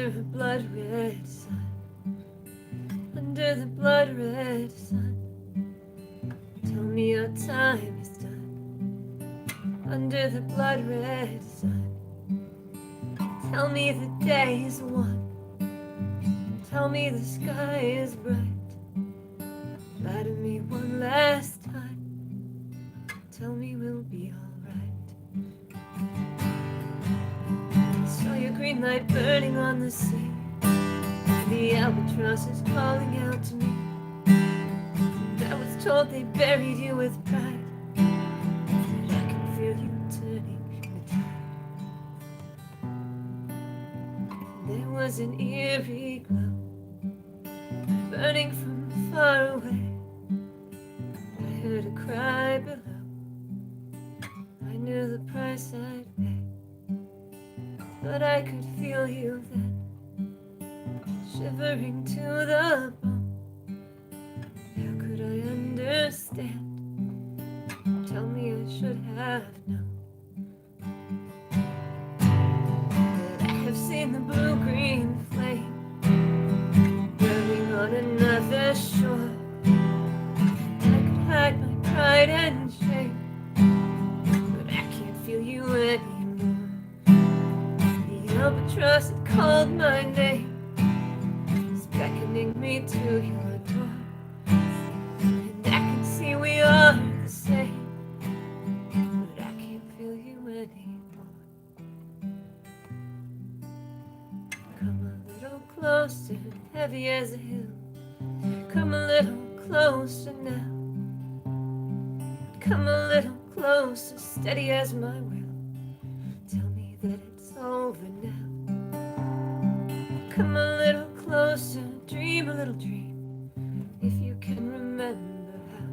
under a blood red sun, under the blood red sun. Tell me your time is done, under the blood red sun. Tell me the day is won, tell me the sky is bright. Lie to me one last time, tell me we'll be alright. I saw your green light burning on the sea, the albatross is calling out to me. And I was told they buried you with pride, but I can feel you turning the tide. There was an eerie glow burning from far away. I heard a cry below, I knew the price I'd pay, but I could feel you then, shivering to the bone. How could I understand? Tell me I should have known that I have seen the blue-green flame burning on another shore. I could hide my pride and shame, but I can't feel you anymore. The albatross had called my name, beckoning me to your door, and I can see we are the same, but I can't feel you anymore. Come a little closer, heavy as a hill. Come a little closer now. Come a little closer, steady as my will. Tell me that it's over now. Come a little closer, dream a little dream, if you can remember how.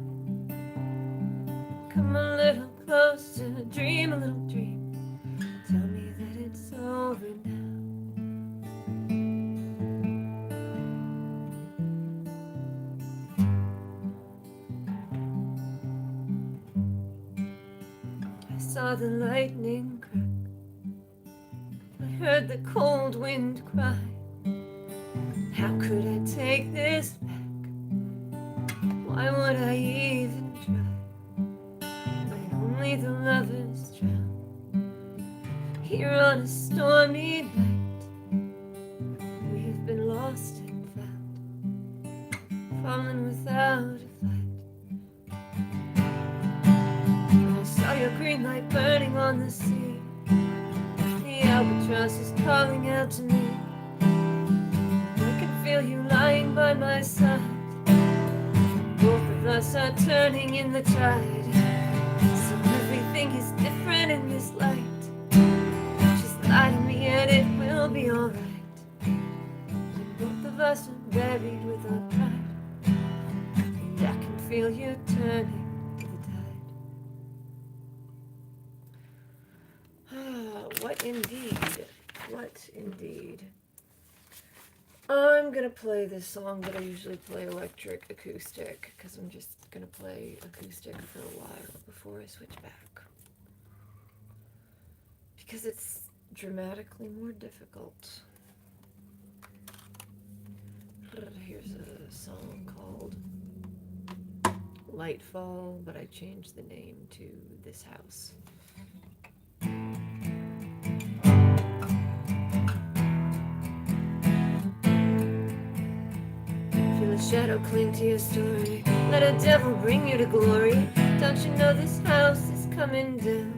Come a little closer, dream a little dream, tell me that it's over now. I saw the lightning crack, I heard the cold wind cry. How could I take this back? Why would I even try? When only the lovers drown here on a stormy night. We have been lost and found, fallen without a fight. When I saw your green light burning on the sea, the albatross is calling out to me. Feel you lying by my side. Both of us are turning in the tide. So everything is different in this light. Just lie to me and it will be alright. And both of us are buried with our pride, and I can feel you turning to the tide. What indeed? What indeed? I'm gonna play this song, but I usually play electric acoustic because I'm just gonna play acoustic for a while before I switch back, because it's dramatically more difficult. Here's a song called Lightfall, but I changed the name to This House. Shadow cling to your story, let a devil bring you to glory. Don't you know this house is coming down?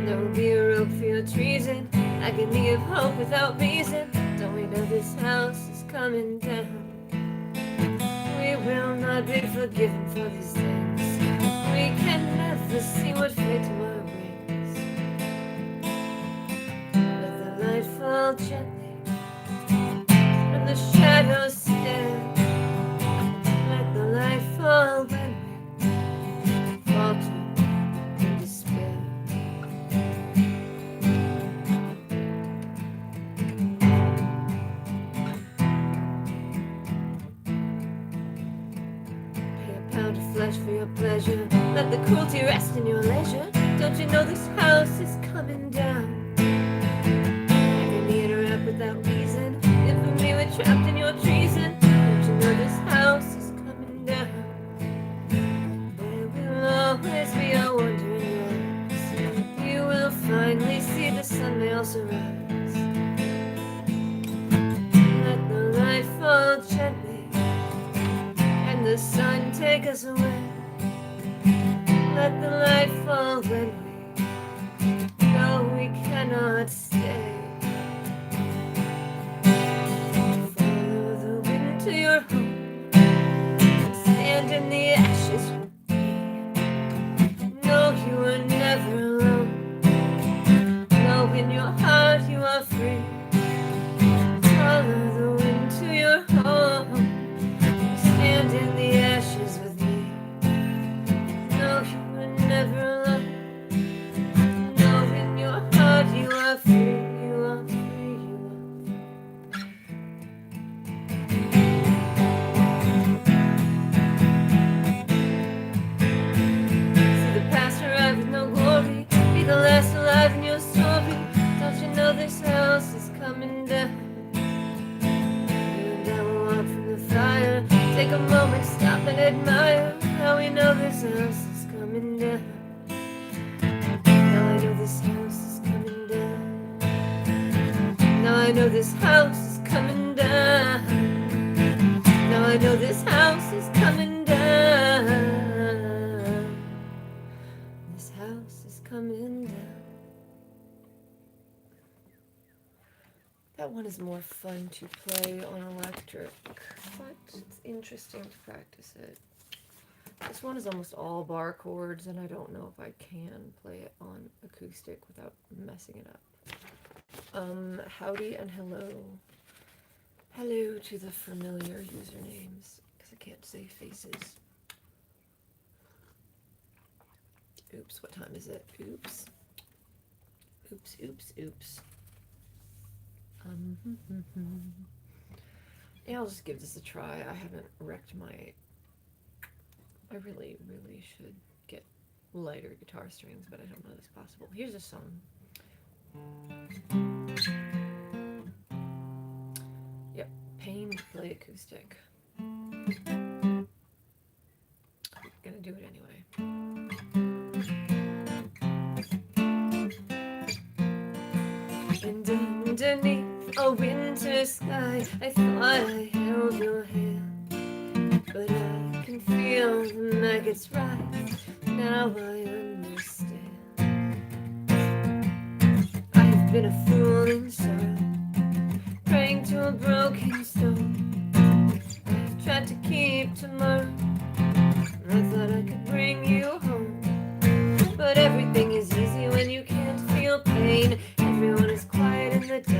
There will be a rope for your treason, agony of hope without reason. Don't we know this house is coming down? We will not be forgiven for these things. We can never see what fate tomorrow brings. Let the light fall gently from the shadows stare. Let the light fall when we falter in despair. Pay a pound of flesh for your pleasure. Let the cruelty rest in your leisure. Don't you know this house is coming down? Agony interrupt with without reason. If we were trapped in your treason, don't you know this house is coming down? There will always be a wandering light. You will finally see the sun may also rise. Let the light fall gently, and the sun take us away. Let the light fall when we know we cannot stay. Follow the wind to your home and stand in the ashes with me. Know you are never alone. Know in your heart you are free. Follow the wind to your home and stand in the ashes with me. Know you are never alone. Know in your heart you are free. You are free. You are free. See the past arrive with no glory. Be the last alive in your story. Don't you know this house is coming down? You and I will walk from the fire. Take a moment, stop and admire how we know this house is coming down. Now I know this house is coming down. Now I know this house is coming down. Now I know this house is coming down. This house is coming down. That one is more fun to play on electric, but it's interesting to practice it. This one is almost all bar chords, and I don't know if I can play it on acoustic without messing it up. Howdy and hello. Hello to the familiar usernames, because I can't say faces. Oops, what time is it? Oops. Oops, oops, oops. Yeah, I'll just give this a try. I haven't wrecked my... I really, really should get lighter guitar strings, but I don't know if it's possible. Here's a song. Yep, Pain to play acoustic. I'm gonna do it anyway. And underneath a winter sky, I thought I held your hand, but I can feel the maggots rise. Now I understand. I've been a fool in sorrow, praying to a broken stone. I've tried to keep tomorrow. I thought I could bring you home, but everything is easy when you can't feel pain. Everyone is quiet in the day,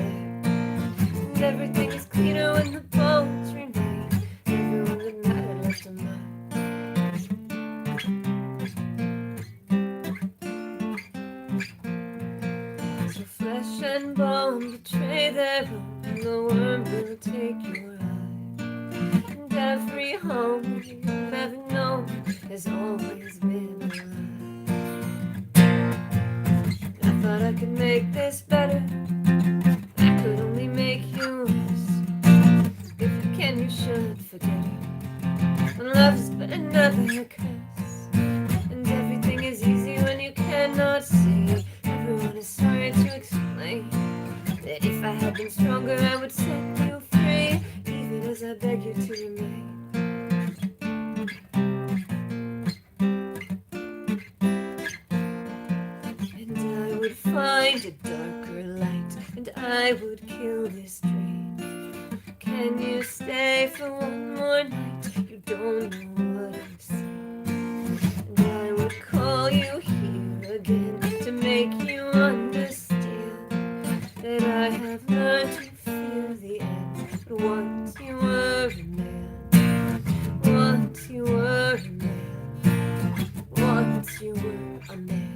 and everything is cleaner when the bones remain. Everyone that mattered left a mark. So flesh and bone betray their own, and the worm will take your eye. And every home you've ever known has always been alive. I thought I could make this better. I could only make you worse. If you can, you should forget it. And love is but another curse. And everything is easy when you cannot see. Everyone is sorry to explain that if I had been stronger, I would set you free, even as I beg you to remain. And I would find a darker light, and I would kill this dream. Can you stay for one more night? You don't know what I'm saying. And I would call you here again to make you understand that I have learned to fear the end. But once you were a man, once you were a man, once you were a man.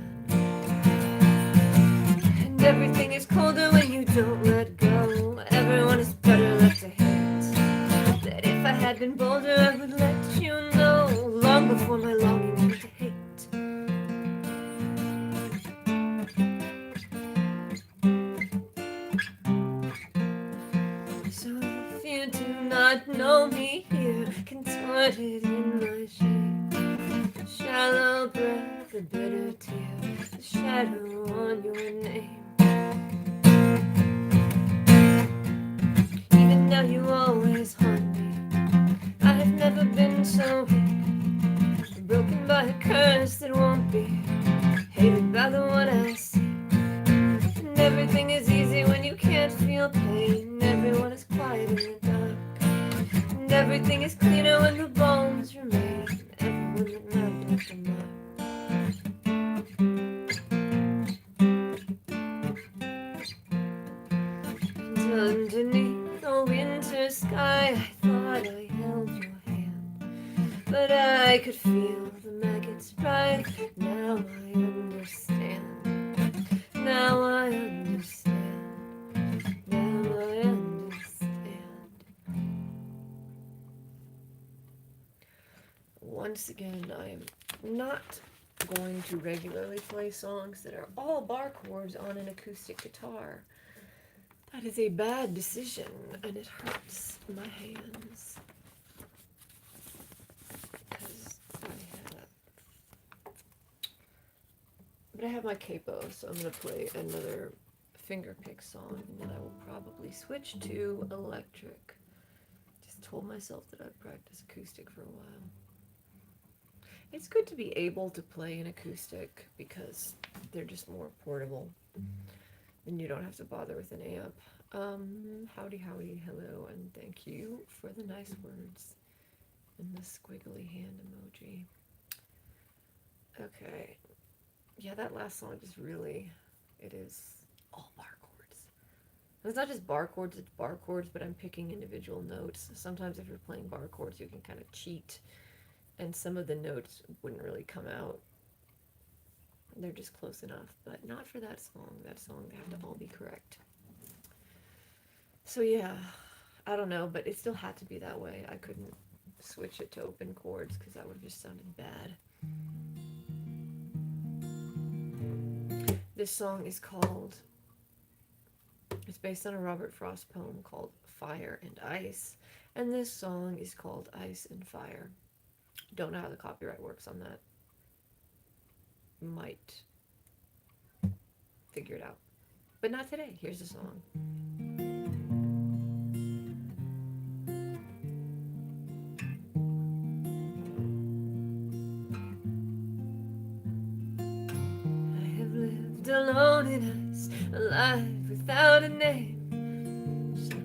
And stale breath, a bitter tear, the shadow on your name. Even now you always haunt me. I have never been so weak, broken by a curse that won't be, hated by the one I see. And everything is easy when you can't feel pain. Everyone is quiet in the dark, and everything is cleaner when the bones remain. Everyone that loved left a mark. And underneath the winter sky, I thought I held your hand, but I could feel the maggots rise. Now I understand. Now I understand. Now I understand. Once again, I am not going to regularly play songs that are all bar chords on an acoustic guitar. That is a bad decision, and it hurts my hands. But I have my capo, so I'm going to play another fingerpick song, and then I will probably switch to electric. Just told myself that I'd practice acoustic for a while. It's good to be able to play an acoustic because they're just more portable, and you don't have to bother with an amp. Howdy, hello, and thank you for the nice words and the squiggly hand emoji. Okay. Yeah, that last song just really, it is all bar chords. And it's not just bar chords, it's bar chords, but I'm picking individual notes. Sometimes if you're playing bar chords, you can kind of cheat, and some of the notes wouldn't really come out. They're just close enough, but not for that song. That song, they have to all be correct. So yeah, I don't know, but it still had to be that way. I couldn't switch it to open chords because that would have just sounded bad. This song is called, it's based on a Robert Frost poem called Fire and Ice, and this song is called Ice and Fire. Don't know how the copyright works on that. Might figure it out. But not today. Here's the song. I have lived alone in ice, alive without a name. So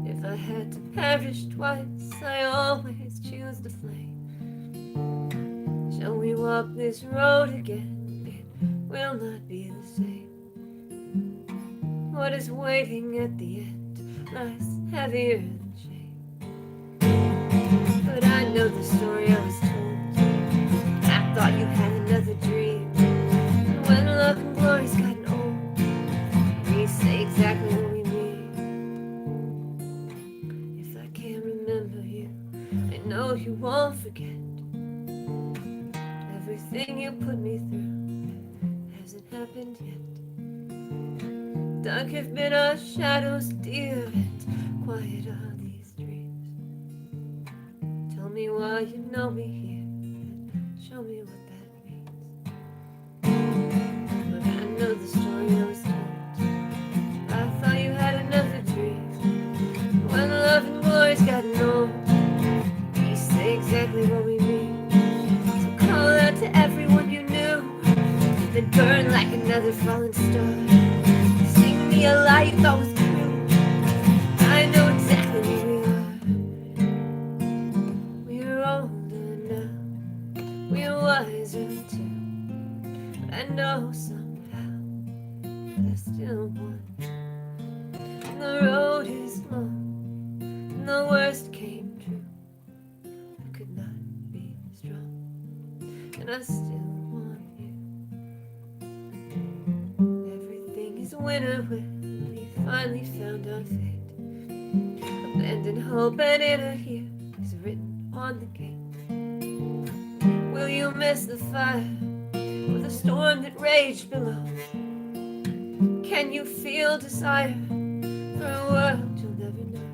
if I had to perish twice, I always choose the flame. Shall we walk this road again? It will not be the same. What is waiting at the end lies heavier than shame. But I know the story I was told. I thought you had another dream. And when love and glory's gotten old, we say exactly what we mean. If I can't remember you, I know you won't forget. Everything you put me through hasn't happened yet. Dark have been our shadows, dear, and quiet are these dreams. Tell me why you know me here, and show me what that means. But I know the story I was told. I thought you had another dream. When love and glory's gotten old, we say exactly what we mean. So call out to everyone you knew, then burn like another fallen star. A light that was true. I know exactly who we are. We're older now, we're wiser too. But I know somehow that I still want you. And the road is long, and the worst came true. I could not be strong, and I still want you. Everything is winter when we finally found our fate. Abandoned hope and inner here is written on the gate. Will you miss the fire or the storm that raged below? Can you feel desire for a world you'll never know?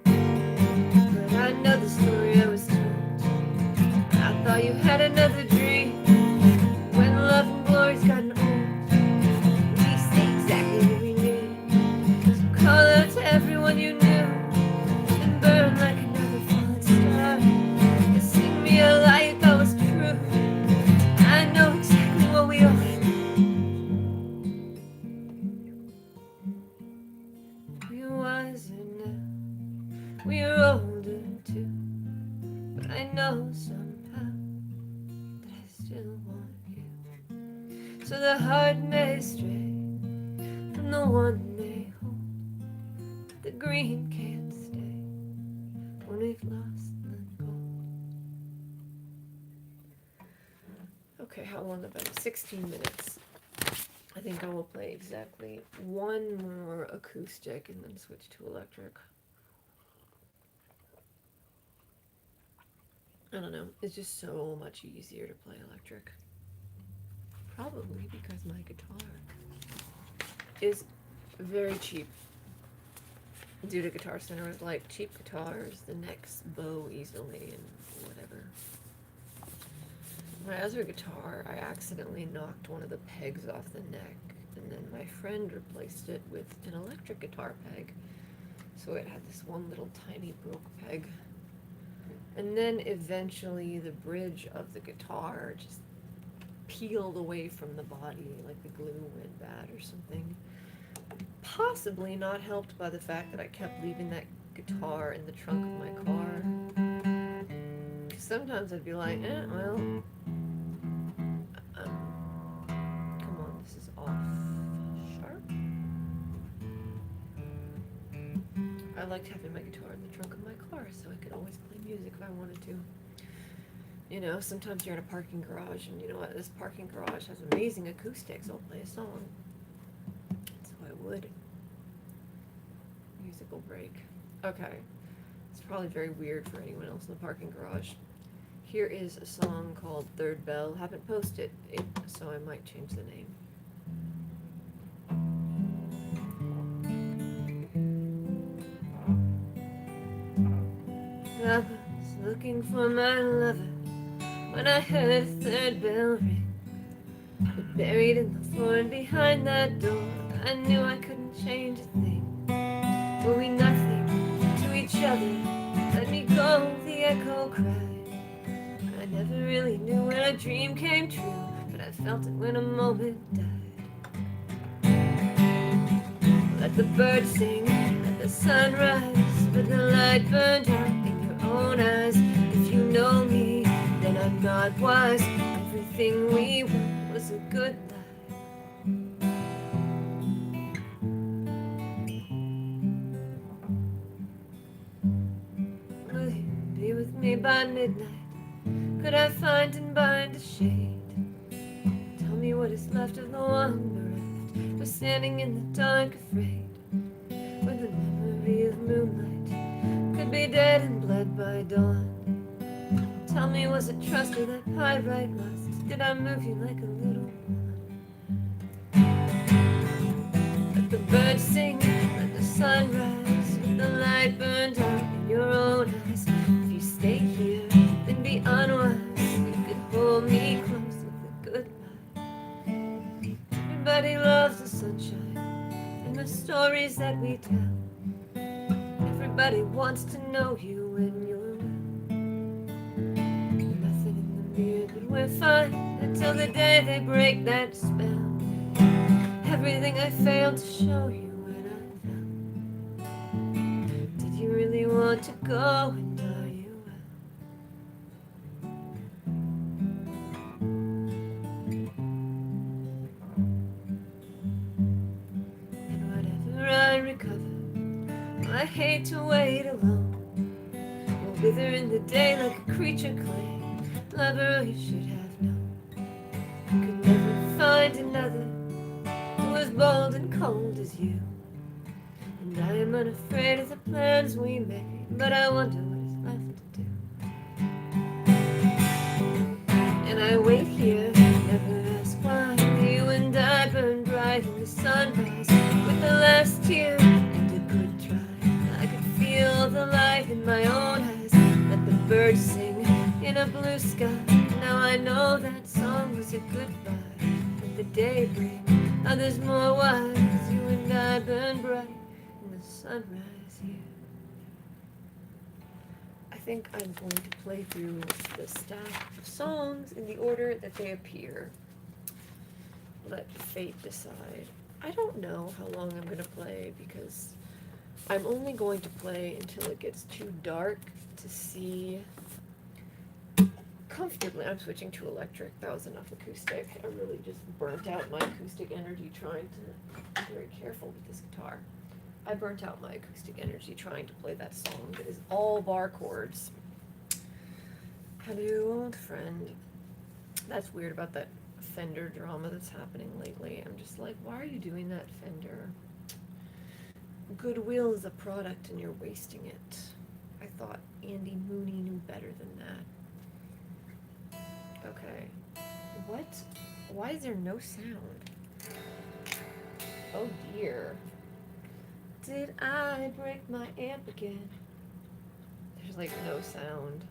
But I know the story I was told. I thought you had another dream. so the heart may stray from the one they hold. The green can't stay when we've lost the gold. Okay, how long have I? 16 minutes. I think I will play exactly one more acoustic and then switch to electric. I don't know. It's just so much easier to play electric. Probably because my guitar is very cheap. Due to Guitar Center was like, cheap guitars, the necks bow easily and whatever. My other guitar, I accidentally knocked one of the pegs off the neck, and then my friend replaced it with an electric guitar peg. So it had this one little tiny broke peg. And then eventually the bridge of the guitar just peeled away from the body, like the glue went bad or something. Possibly not helped by the fact that I kept leaving that guitar in the trunk of my car. Sometimes I'd be like, well, come on, this is off sharp. I liked having my guitar in the trunk of my car so I could always play music if I wanted to. You know, sometimes you're in a parking garage and you know what, this parking garage has amazing acoustics, I'll play a song. So I would. Musical break. Okay. It's probably very weird for anyone else in the parking garage. Here is a song called Third Bell. Haven't posted it, so I might change the name. I was looking for my lover when I heard a third bell ring. But buried in the floor and behind that door, I knew I couldn't change a thing. Were we nothing to each other? Let me go, the echo cried. I never really knew when a dream came true, but I felt it when a moment died. Let the birds sing, let the sun rise, but the light burned out in your own eyes. If you know me, then I'm not wise. Everything we want was a good lie. Will you be with me by midnight? Could I find and bind a shade? Tell me what is left of the one bereft. We're standing in the dark afraid, when the memory of moonlight could be dead and bled by dawn. Tell me, was it trust or that pyrite lust? Did I move you like a little one? Let the birds sing, let the sun rise, let the light burn out in your own eyes. If you stay here, then be unwise. You could hold me close with a good lie. Everybody loves the sunshine and the stories that we tell. Everybody wants to know you when you're well. Nothing in the mirror, but we're fine until the day they break that spell. Everything I failed to show you when I fell. Did you really want to go, and are you well? And whatever I recover, I hate to wait alone. Will wither in the day like a creature clay. Lover you should have known. Could never find another who was bold and cold as you. And I am unafraid of the plans we made, but I wonder what is left to do. And I wait here, never ask why. You and I burn bright in the sunrise, with the last tear and a good try. I could feel the light in my own eyes. Let the birds sing in a blue sky. Now I know that song was a goodbye. At the daybreak, others more wise. You and I burn bright in the sunrise here. I think I'm going to play through the stack of songs in the order that they appear. Let fate decide. I don't know how long I'm going to play because I'm only going to play until it gets too dark to see comfortably. I'm switching to electric. That was enough acoustic. I really just burnt out my acoustic energy trying to be very careful with this guitar. I burnt out my acoustic energy trying to play that song that is all bar chords. Hello, old friend. That's weird about that Fender drama that's happening lately. I'm just like, why are you doing that, Fender? Goodwill is a product and you're wasting it. I thought Andy Mooney knew better than that. Okay. What? Why is there no sound? Oh dear. Did I break my amp again? There's like no sound.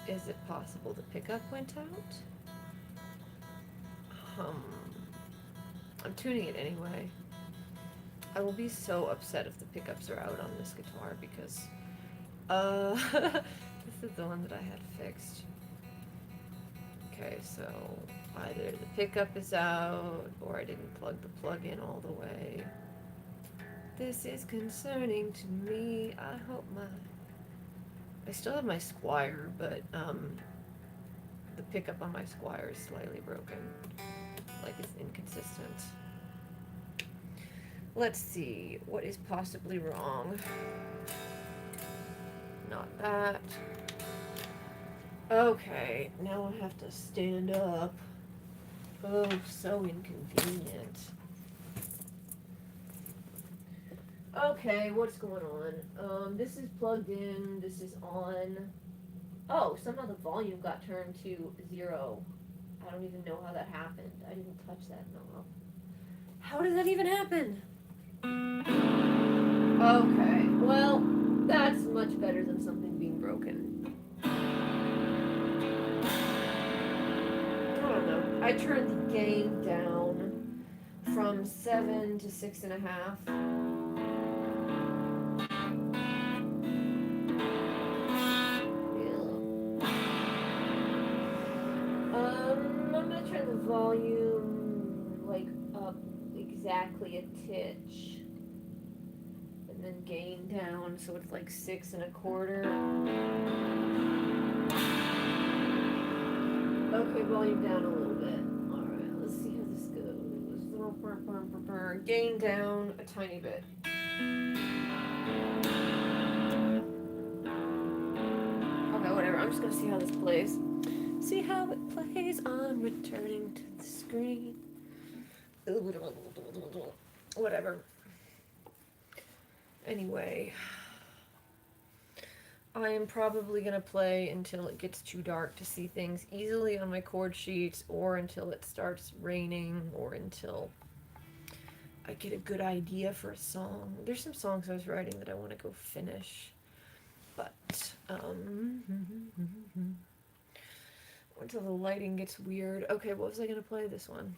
Is it possible the pickup went out? I'm tuning it anyway. I will be so upset if the pickups are out on this guitar because this is the one that I had fixed. Okay, so either the pickup is out or I didn't plug the plug in all the way. This is concerning to me. I still have my Squire, but the pickup on my Squire is slightly broken. Like it's inconsistent. Let's see, what is possibly wrong? Not that. Okay, now I have to stand up. Oh, so inconvenient. Okay, what's going on? This is plugged in, this is on. Oh, somehow the volume got turned to 0. I don't even know how that happened. I didn't touch that knob. How did that even happen? Okay, well, that's much better than something being broken. I don't know. I turned the gain down from 7 to 6.5. I'm gonna turn the volume like up exactly a titch, and then gain down so it's like 6.25. Okay, volume down a little bit. All right, let's see how this goes. Gain down a tiny bit. Okay, whatever. I'm just gonna see how this plays. See how it plays on returning to the screen. Whatever. Anyway, I am probably going to play until it gets too dark to see things easily on my chord sheets, or until it starts raining, or until I get a good idea for a song. There's some songs I was writing that I want to go finish, but until the lighting gets weird. Okay, what was I going to play? This one.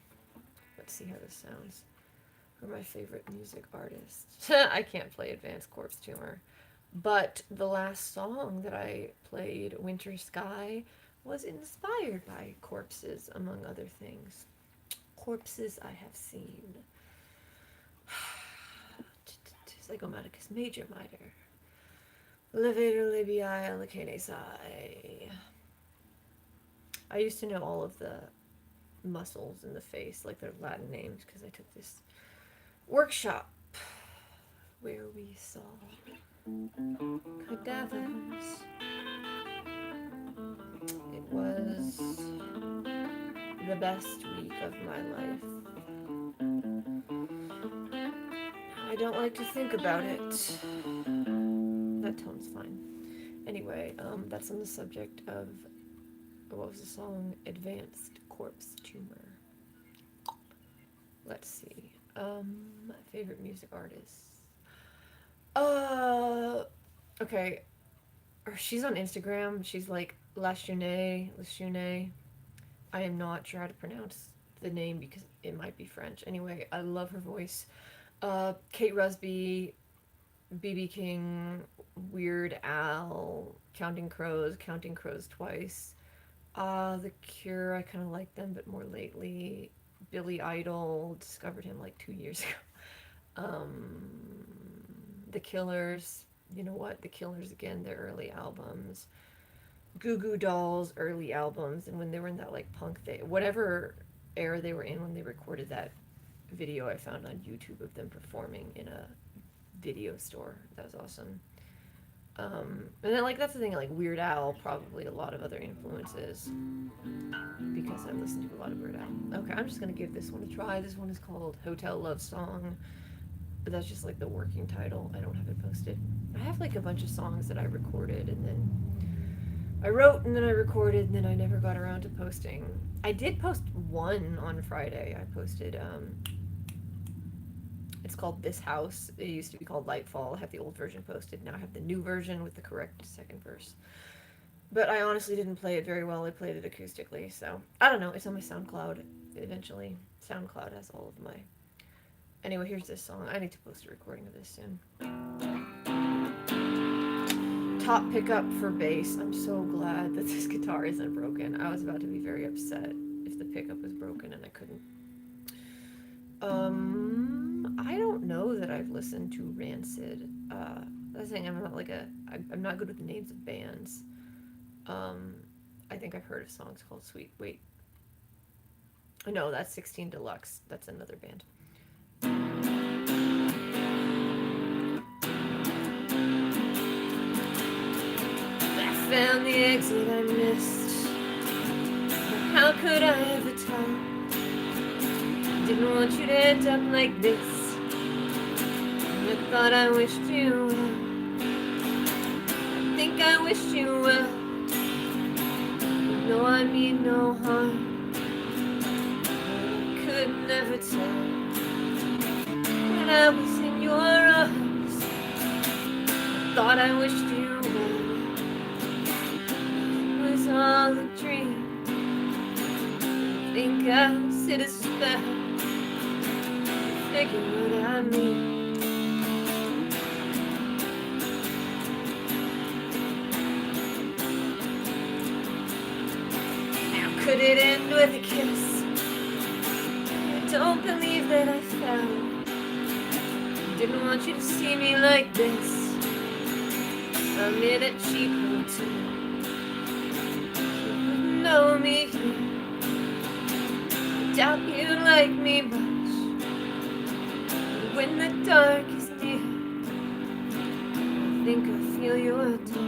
Let's see how this sounds. Who are my favorite music artists? I can't play Advanced Corpse Tumor. But the last song that I played, Winter Sky, was inspired by corpses, among other things. Corpses I have seen. Zygomaticus major miter. Levator labii lacanesi. I used to know all of the muscles in the face, like their Latin names, because I took this workshop where we saw cadavers. It was the best week of my life. I don't like to think about it. That tone's fine. Anyway, that's on the subject of, what was the song? Advanced Corpse Tumor. Let's see. My favorite music artists. Okay. She's on Instagram. She's like Lashune. I am not sure how to pronounce the name because it might be French. Anyway, I love her voice. Kate Rusby, BB King, Weird Al, Counting Crows twice. The Cure, I kind of like them, but more lately. Billy Idol, discovered him like 2 years ago. The Killers, you know what? The Killers again, their early albums. Goo Goo Dolls early albums, and when they were in that like punk thing, whatever era they were in when they recorded that video I found on YouTube of them performing in a video store. That was awesome. And then like that's the thing, like Weird Al, probably a lot of other influences because I listened to a lot of Weird Al. Okay, I'm just gonna give this one a try. This one is called Hotel Love Song, but that's just like the working title. I don't have it posted. I have like a bunch of songs that I recorded and then I wrote and then I recorded and then I never got around to posting. I did post one on Friday. I posted it's called This House. It used to be called Lightfall. I have the old version posted. Now I have the new version with the correct second verse. But I honestly didn't play it very well. I played it acoustically, so I don't know. It's on my SoundCloud eventually. SoundCloud has all of my. Anyway, here's this song. I need to post a recording of this soon. Top pickup for bass. I'm so glad that this guitar isn't broken. I was about to be very upset if the pickup was broken and I couldn't. I don't know that I've listened to Rancid. That's the thing. I'm not good with the names of bands. I think I've heard of songs called Sweet. Wait. No, that's 16 Deluxe. That's another band. I found the exit I missed. How could I ever tell? Didn't want you to end up like this. I thought I wished you well. I think I wished you well. No, I mean no harm. I could never tell. When I was in your arms, I thought I wished you well. It was all a dream. I think I sit a spell. Figure what I mean. Could it end with a kiss? I don't believe that I fell. Didn't want you to see me like this. I'm in a cheap hotel. You wouldn't know me here. I doubt you like me much. But when the dark is near, I think I feel your touch.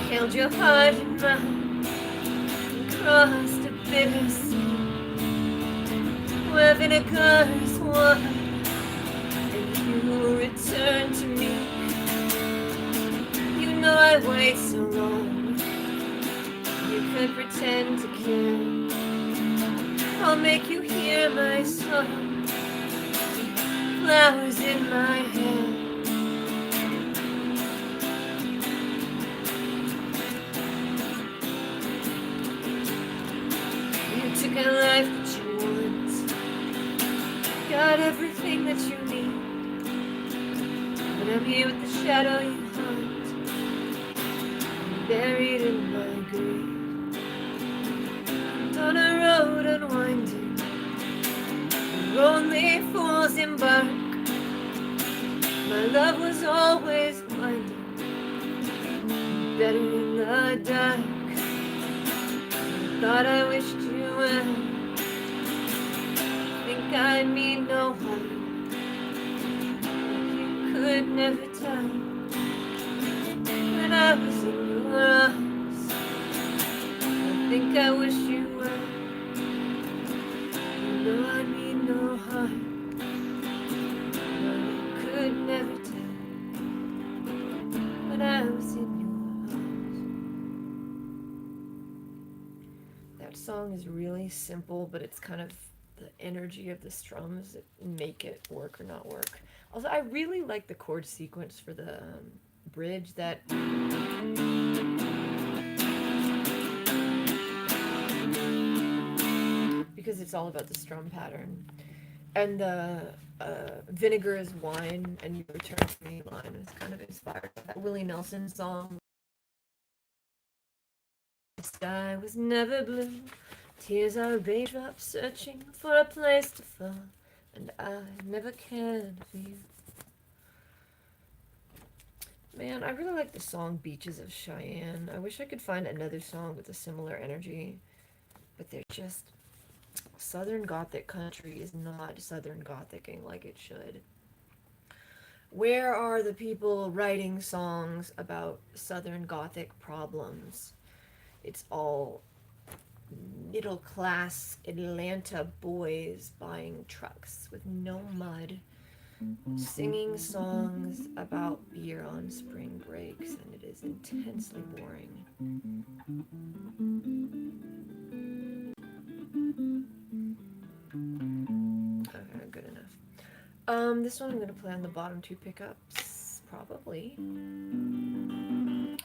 Held your heart in mine and crossed a bitter sea where vinegar's wine and you returned to me. You know I wait so long. You could pretend to care. I'll make you hear my song. Flowers in my hair. Took a life that you want, got everything that you need, but I'm here with the shadow you haunt, I'm buried in my grave, and on a road unwinding, where only fools embark. My love was always blinding, better in the dark. I thought I wished you well. Think I mean no harm. You could never tell. When I was in your arms, I think I wish you well. You know I mean no harm. You could never tell. When I was in your song is really simple, but it's kind of the energy of the strums that make it work or not work. Also, I really like the chord sequence for the bridge that because it's all about the strum pattern. And the vinegar is wine and you return to me line is kind of inspired by that Willie Nelson song. The sky was never blue. Tears are raindrops searching for a place to fall. and I never can feel. Man, I really like the song Beaches of Cheyenne. I wish I could find another song with a similar energy, but they're just... Southern Gothic country is not Southern Gothicing like it should. Where are the people writing songs about Southern Gothic problems? It's all middle class Atlanta boys buying trucks with no mud, singing songs about beer on spring breaks, and it is intensely boring. Okay, good enough. This one I'm gonna play on the bottom two pickups, probably.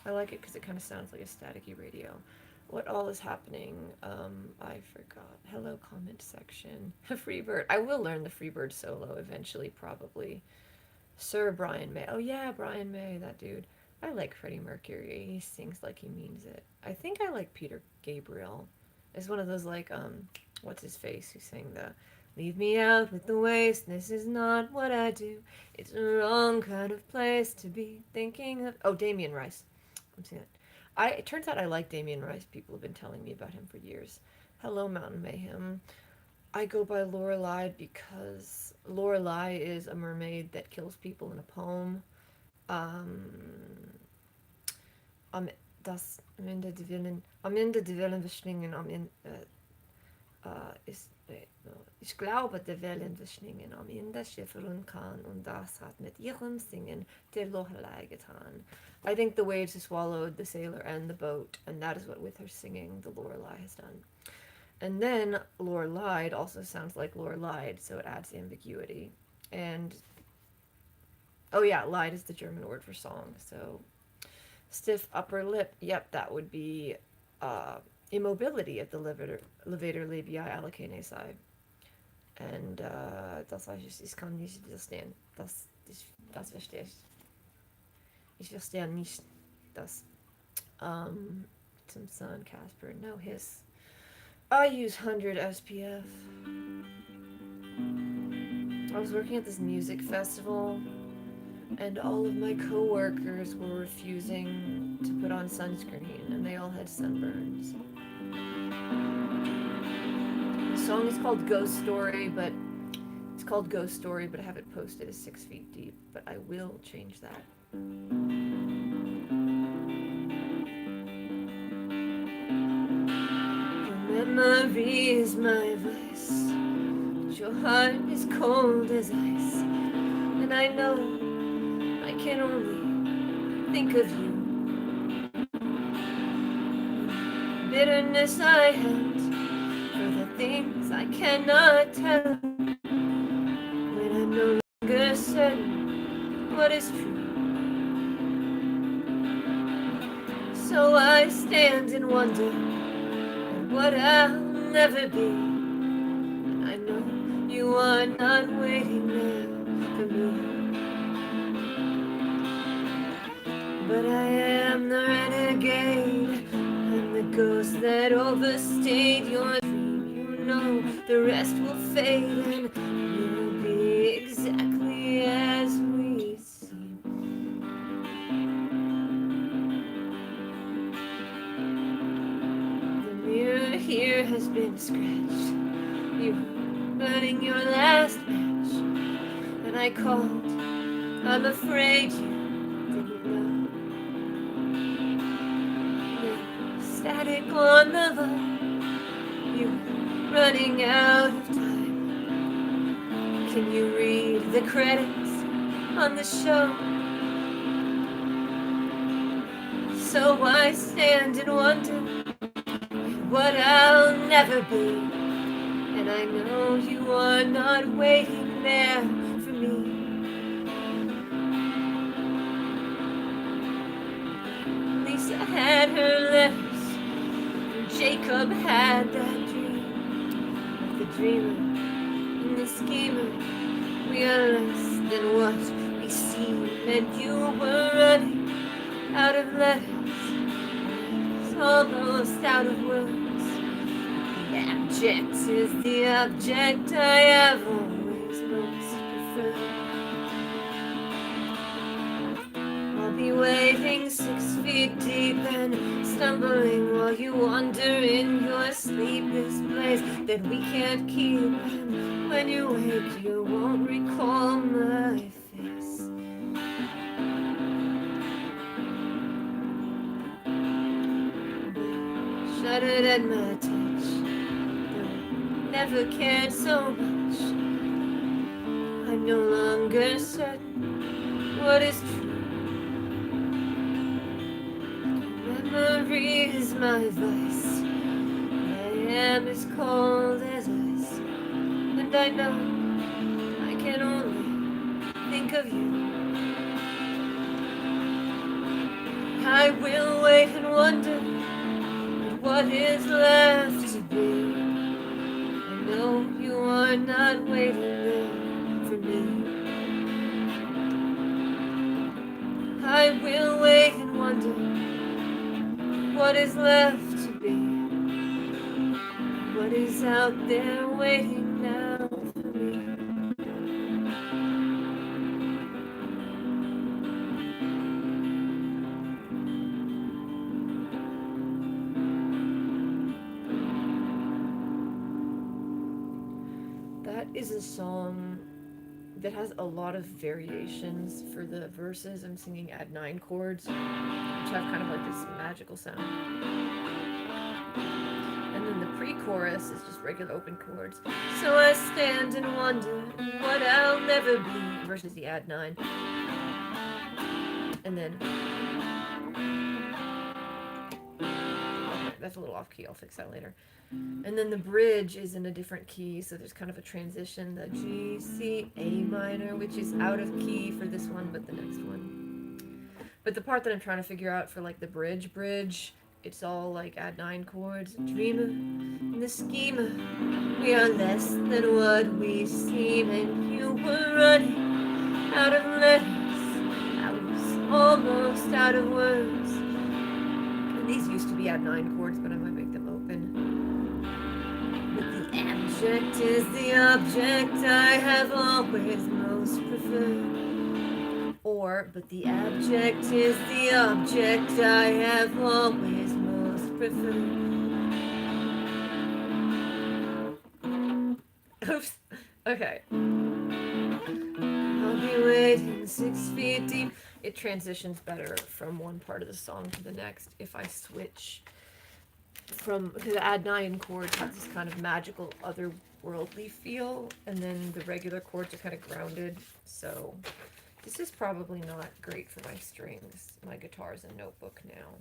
I like it because it kind of sounds like a staticky radio. What all is happening? I forgot. Hello, comment section. Freebird. I will learn the Freebird solo eventually, probably. Sir Brian May. Oh yeah, Brian May, that dude. I like Freddie Mercury. He sings like he means it. I think I like Peter Gabriel. It's one of those like what's his face who sang the "Leave me out with the waste. This is not what I do. It's the wrong kind of place to be thinking of." Oh, Damien Rice. I'm seeing it. It turns out I like Damien Rice. People have been telling me about him for years. Hello, Mountain Mayhem. I go by Lorelei because Lorelei is a mermaid that kills people in a poem. Um, am, am in de Wellenverschlingen, ich glaube, der Wellenverschlingen am Ende schiffern kann, und das hat mit ihrem Singen der Lorelei getan. I think the waves have swallowed the sailor and the boat, and that is what with her singing the Lorelei has done. And then Lorelei also sounds like Lorelei, so it adds ambiguity. And oh yeah, lied is the German word for song. So stiff upper lip, yep, that would be immobility at the levator labiae allocaneae. And das heißt, ich kann nicht verstehen. Das verstehe ich. Ich verstehe nicht das. Some sun, Casper, no hiss. I use 100 SPF. I was working at this music festival, and all of my coworkers were refusing to put on sunscreen, and they all had sunburns. The song is called Ghost Story, but I have it posted as 6 feet deep, but I will change that. Your memory is my vice, but your heart is cold as ice, and I know I can only think of you. Bitterness I had for the things I cannot tell, when I'm no longer certain what is true. So I stand and wonder at what I'll never be, and I know you are not waiting there for me. But I am the renegade, and the ghost that overstayed your dream. You know the rest will fade, and you'll be exactly as we seem. The mirror here has been scratched. You were burning your last match, and I called. I'm afraid you didn't know. Static on the line, you running out of time. Can you read the credits on the show? So I stand and wonder what I'll never be, and I know you are not waiting there for me. Lisa had her letters, Jacob had that dream of the dreamer and the schemer. We are less than what we seem, and you were running out of letters, almost out of words. The abject is the object I have always be waiting 6 feet deep and stumbling while you wander in your sleepless place that we can't keep. And when you wake, you won't recall my face. Shuddered at my touch, but never cared so much. I'm no longer certain what is true. Memory is my vice. I am as cold as ice, and I know I can only think of you. I will wait and wonder at what is left to be. I know you are not waiting there for me. I will wait and wonder what is left to be. What is out there waiting now for me? That is a song that has a lot of variations for the verses. I'm singing add 9 chords, which have kind of like this magical sound. And then the pre-chorus is just regular open chords. So I stand and wonder what I'll never be versus the add 9. And then okay, that's a little off key. I'll fix that later. And then the bridge is in a different key, so there's kind of a transition. The G, C, A minor, which is out of key for this one, but the next one. But the part that I'm trying to figure out for like the bridge, it's all like add 9 chords. Dreamer in the schema, we are less than what we seem, and you were running out of letters. I was almost out of words. And these used to be add 9 chords, but I might make them open. Abject is the object I have always most preferred. Or, but the abject is the object I have always most preferred. Oops. Okay. I'll be waiting 6 feet deep. It transitions better from one part of the song to the next if I switch from, because add 9 chords has this kind of magical otherworldly feel, and then the regular chords are kind of grounded. So this is probably not great for my strings. My guitar's a notebook now.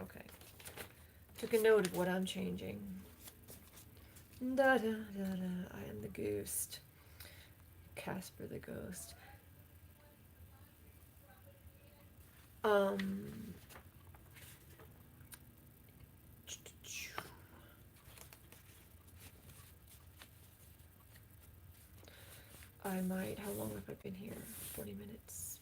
Okay. Took a note of what I'm changing. Da da da da. I am the ghost. Casper the ghost. I might, how long have I been here? 40 minutes.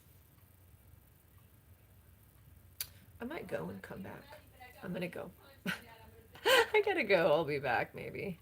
I might go and come back. I'm gonna go. I gotta go, I'll be back maybe.